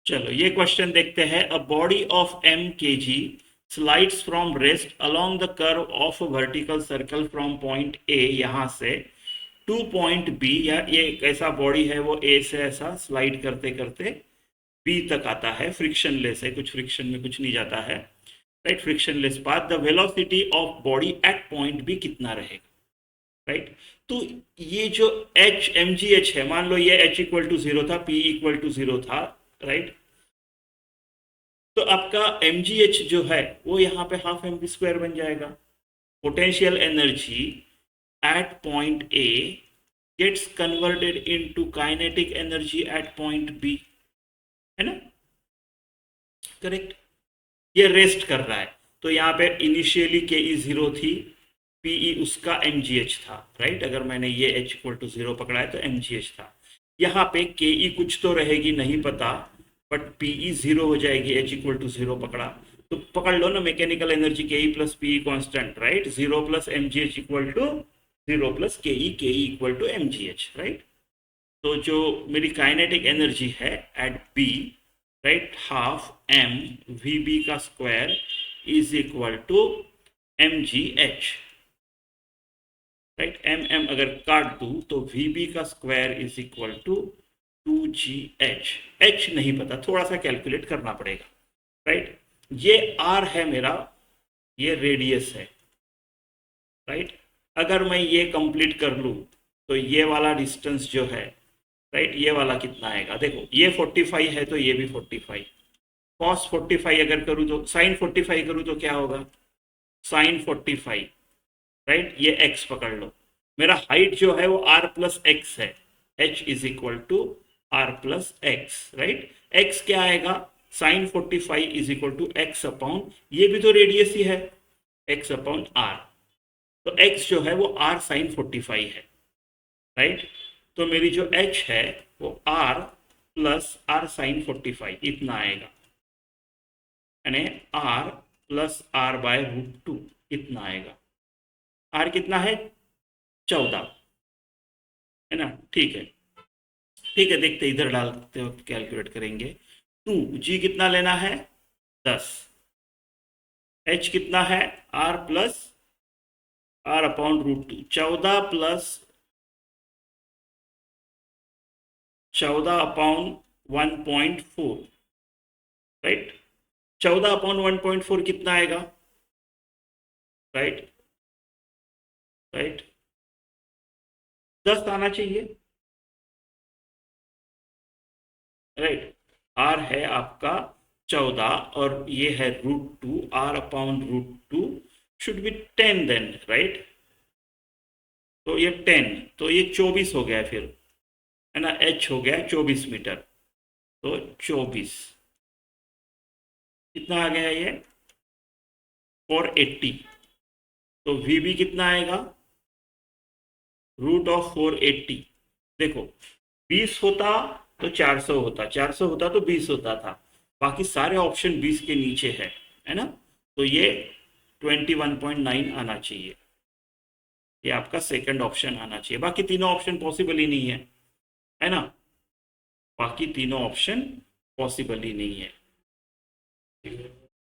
चलो ये क्वेश्चन देखते हैं। A body of M K G slides from rest along the curve of a vertical circle from point A, यहाँ से two point B, या ये एक ऐसा बॉडी है वो ए से ऐसा स्लाइड करते करते बी तक आता है। फ्रिक्शनलेस है, कुछ फ्रिक्शन में कुछ नहीं जाता है, right, frictionless path. The velocity of body at point B कितना रहेगा, राइट। तो ये जो एच एम जी एच है, मान लो ये एच इक्वल टू जीरो था, पी इक्वल टू जीरो था, राइट। तो आपका एम जी एच जो है वो यहाँ पे हाफ एम वी स्क्वायर बन जाएगा। Potential energy at point A gets converted into kinetic energy at point B, है ना, करेक्ट। ये रेस्ट कर रहा है, तो यहाँ पे इनिशियली के ई जीरो थी, पीई उसका एम जी एच था, राइट। अगर मैंने ये एच इक्वल टू जीरो पकड़ा है तो एम जी एच था। यहाँ पे के ई कुछ तो रहेगी, नहीं पता, बट पीई जीरो हो जाएगी, एच इक्वल टू जीरो पकड़ा तो पकड़ लो ना, mechanical energy K E plus PE constant, right. Zero plus M G H equal to zero plus K E equal to M G H, right. तो जो मेरी kinetic energy है at B, right, half M V B का square is equal to M G H, right. M M अगर काट दूं तो V B का square is equal to two G H. H नहीं पता, थोड़ा सा कैलकुलेट करना पड़ेगा, राइट। ये आर है मेरा, ये रेडियस है, राइट। अगर मैं ये कंप्लीट कर लूँ तो ये वाला डिस्टेंस जो है, राइट, ये वाला कितना आएगा, देखो ये 45 है तो ये भी 45। कॉस 45 अगर करूँ तो साइन 45 करूँ तो क्या होगा, साइन 45, राइट। ये एक्स पकड़ लो, मेरा हाइट जो है वो आर प्लस एक्स है, H is equal to R plus X, right. X क्या आएगा, sine 45 is equal to X upon, ये भी तो रेडियस ही है, एक्स अपॉन आर। तो एक्स जो है वो आर साइन 45 है, राइट। तो मेरी जो एच है वो आर प्लस आर साइन 45 इतना आएगा, यानी R plus R by root two इतना आएगा। आर कितना है, 14, है ना, ठीक है। ठीक है, देखते इधर डालते वक्त कैलकुलेट करेंगे। टू जी कितना लेना है, 10, एच कितना है, R plus R upon root two, 14 plus 14 upon 1.4, right. 14 upon 1.4 कितना आएगा, राइट, राइट, 10 आना चाहिए, राइट। आर है आपका 14 और ये है root two, R upon root two should be 10 then, right. तो ये 10, तो ये 24 हो गया फिर, है ना, एच हो गया 24 मीटर, तो 24 कितना आ गया ये 480। तो वी बी कितना आएगा, रूट ऑफ 480। देखो 20 होता तो 400 होता, 400 होता तो 20 होता था, बाकी सारे ऑप्शन 20 के नीचे है ना। तो ये 21.9 आना चाहिए, ये आपका सेकंड ऑप्शन आना चाहिए। बाकी तीनों ऑप्शन पॉसिबल ही नहीं है ना, बाकी तीनों ऑप्शन पॉसिबल ही नहीं है।